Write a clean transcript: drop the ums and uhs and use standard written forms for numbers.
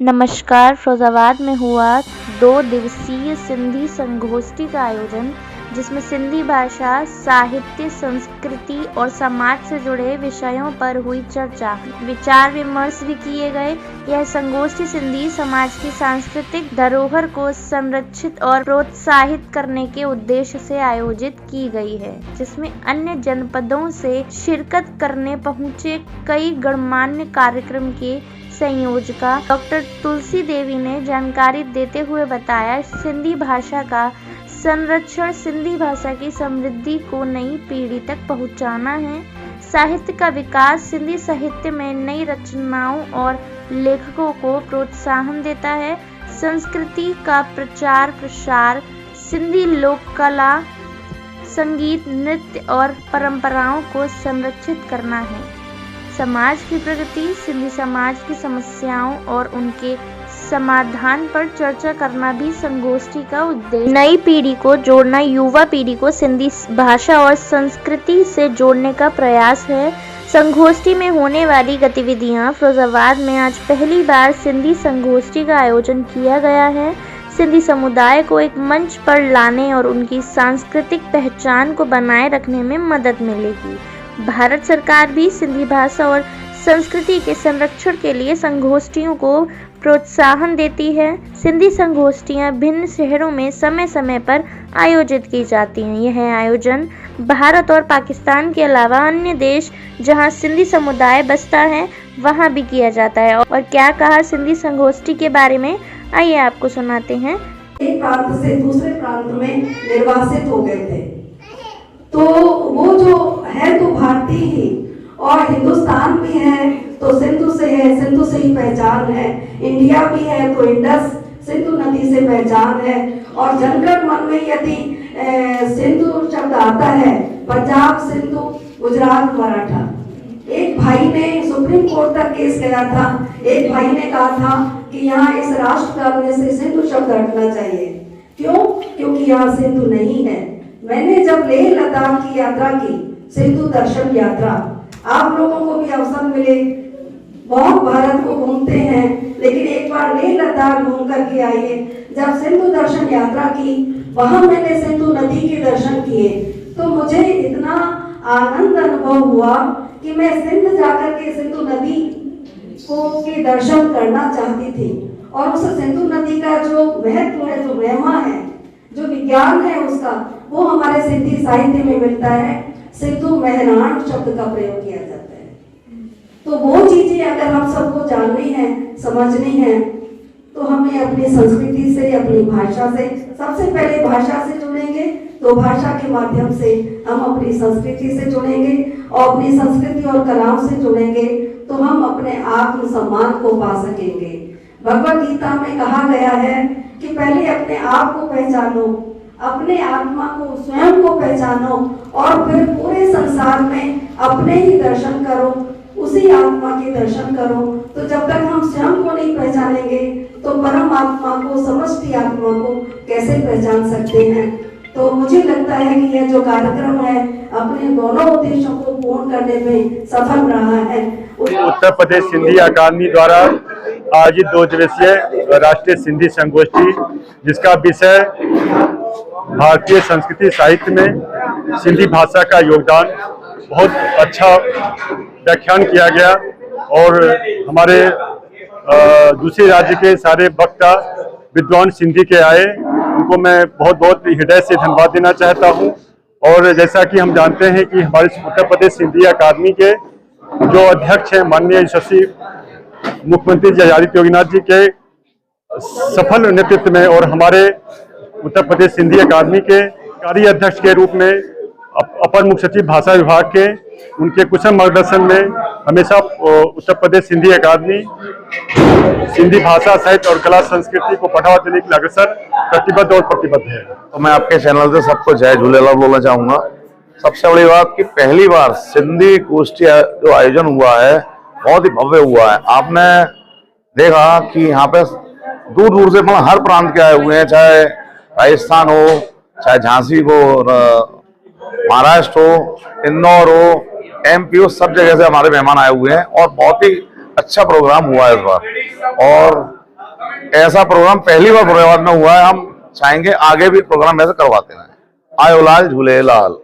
नमस्कार। फिरोजाबाद में हुआ 2 दिवसीय सिंधी संगोष्ठी का आयोजन, जिसमें सिंधी भाषा, साहित्य, संस्कृति और समाज से जुड़े विषयों पर हुई चर्चा, विचार विमर्श भी किए गए। यह संगोष्ठी सिंधी समाज की सांस्कृतिक धरोहर को संरक्षित और प्रोत्साहित करने के उद्देश्य से आयोजित की गई है, जिसमें अन्य जनपदों से शिरकत करने पहुंचे कई गणमान्य कार्यक्रम के संयोजका डॉक्टर तुलसी देवी ने जानकारी देते हुए बताया, सिंधी भाषा का संरक्षण सिंधी भाषा की समृद्धि को नई पीढ़ी तक पहुंचाना है। साहित्य का विकास सिंधी साहित्य में नई रचनाओं और लेखकों को प्रोत्साहन देता है। संस्कृति का प्रचार प्रसार सिंधी लोक कला, संगीत, नृत्य और परंपराओं को संरक्षित करना है। समाज की प्रगति सिंधी समाज की समस्याओं और उनके समाधान पर चर्चा करना भी संगोष्ठी का उद्देश्य। नई पीढ़ी को जोड़ना, युवा पीढ़ी को सिंधी भाषा और संस्कृति से जोड़ने का प्रयास है। संगोष्ठी में होने वाली गतिविधियां। फिरोजाबाद में आज पहली बार सिंधी संगोष्ठी का आयोजन किया गया है। सिंधी समुदाय को एक मंच पर लाने और उनकी सांस्कृतिक पहचान को बनाए रखने में मदद मिलेगी। भारत सरकार भी सिंधी भाषा और संस्कृति के संरक्षण के लिए संगोष्ठियों को प्रोत्साहन देती है। सिंधी संगोष्ठियां भिन्न शहरों में समय समय पर आयोजित की जाती हैं। यह आयोजन भारत और पाकिस्तान के अलावा अन्य देश जहां सिंधी समुदाय बसता है वहां भी किया जाता है। और क्या कहा सिंधी संगोष्ठी के बारे में, आइए आपको सुनाते हैं। एक प्रांत से दूसरे प्रांत में निर्वासित हो गए थे, तो वो जो है तो भारतीय ही, और हिंदुस्तान भी है तो सिंधु से है, सिंधु से ही पहचान है। इंडिया भी है तो इंडस सिंधु नदी से पहचान है। और जनगण मन में यदि सिंधु शब्द आता है, पंजाब सिंधु, गुजरात मराठा। एक भाई ने सुप्रीम कोर्ट तक केस गया था, एक भाई ने कहा था कि यहाँ इस राष्ट्र कानून से सिंधु शब्द हटना चाहिए। क्यों? क्योंकि यहाँ सिंधु नहीं है। मैंने जब लेह लद्दाख की यात्रा की, सिंधु दर्शन यात्रा, आप लोगों को भी अवसर मिले, बहुत भारत को घूमते हैं, लेकिन एक बार लेह लद्दाख घूम करके आइए। जब सिंधु दर्शन यात्रा की, वहां मैंने सिंधु नदी के दर्शन किए, तो मुझे इतना आनंद अनुभव हुआ कि मैं सिंध जाकर के सिंधु नदी को के दर्शन करना चाहती थी। और उस सिंधु नदी का जो महत्व है, जो महिमा है, जो विज्ञान है उसका, वो हमारे सिंधी साहित्य में मिलता है। सिंधु महराण शब्द का प्रयोग किया जाता है। तो वो चीजें अगर हम सबको जाननी है, समझनी है, तो हमें अपनी संस्कृति से, अपनी भाषा से, सबसे पहले भाषा से जुड़ेंगे, तो भाषा के माध्यम से हम अपनी संस्कृति से जुड़ेंगे, और अपनी संस्कृति और कलाओं से जुड़ेंगे तो हम अपने आत्म सम्मान को पा सकेंगे। भगवद गीता में कहा गया है कि पहले अपने आप को पहचानो, अपने आत्मा को, स्वयं को पहचानो, और फिर पूरे संसार में अपने ही दर्शन करो, उसी आत्मा के दर्शन करो। तो जब तक हम स्वयं को नहीं पहचानेंगे तो परम आत्मा को, समष्टि आत्मा को कैसे पहचान सकते हैं। तो मुझे लगता है कि यह जो कार्यक्रम है अपने दोनों उद्देश्यों को पूर्ण करने में सफल रहा है। उत्तर प्रदेश सिंधी अकादमी द्वारा आयोजित 2 दिवसीय राष्ट्रीय सिंधी संगोष्ठी, जिसका विषय भारतीय संस्कृति साहित्य में सिंधी भाषा का योगदान, बहुत अच्छा व्याख्यान किया गया। और हमारे दूसरे राज्य के सारे वक्ता विद्वान सिंधी के आए, उनको मैं बहुत बहुत हृदय से धन्यवाद देना चाहता हूं। और जैसा कि हम जानते हैं कि हमारे उत्तर प्रदेश सिंधी अकादमी के जो अध्यक्ष हैं माननीय यशस्वी मुख्यमंत्री जी आदित्य योगीनाथ जी के सफल नेतृत्व में, और हमारे उत्तर प्रदेश सिंधी अकादमी के कार्य अध्यक्ष के रूप में अपर मुख्य सचिव भाषा विभाग के, उनके कुशल मार्गदर्शन में हमेशा उत्तर प्रदेश सिंधी अकादमी सिंधी भाषा, साहित्य और कला संस्कृति को बढ़ावा देने के लिए अग्रसर, प्रतिबद्ध और प्रतिबद्ध है। तो मैं आपके चैनल से सबको जय झूलेलाल बोलना चाहूंगा। सबसे बड़ी बात कि पहली बार सिंधी गोष्ठी जो आयोजन हुआ है, बहुत ही भव्य हुआ है। आपने देखा कि यहाँ पे दूर दूर से मतलब हर प्रांत के आए हुए हैं, चाहे राजस्थान हो, चाहे झांसी हो, महाराष्ट्र हो, इंदौर हो, MP हो, सब जगह से हमारे मेहमान आए हुए हैं। और बहुत ही अच्छा प्रोग्राम हुआ है इस बार। और ऐसा प्रोग्राम पहली बार फरीदाबाद में हुआ है। हम चाहेंगे आगे भी प्रोग्राम ऐसे करवाते हैं। आयो लाल झूलेलाल।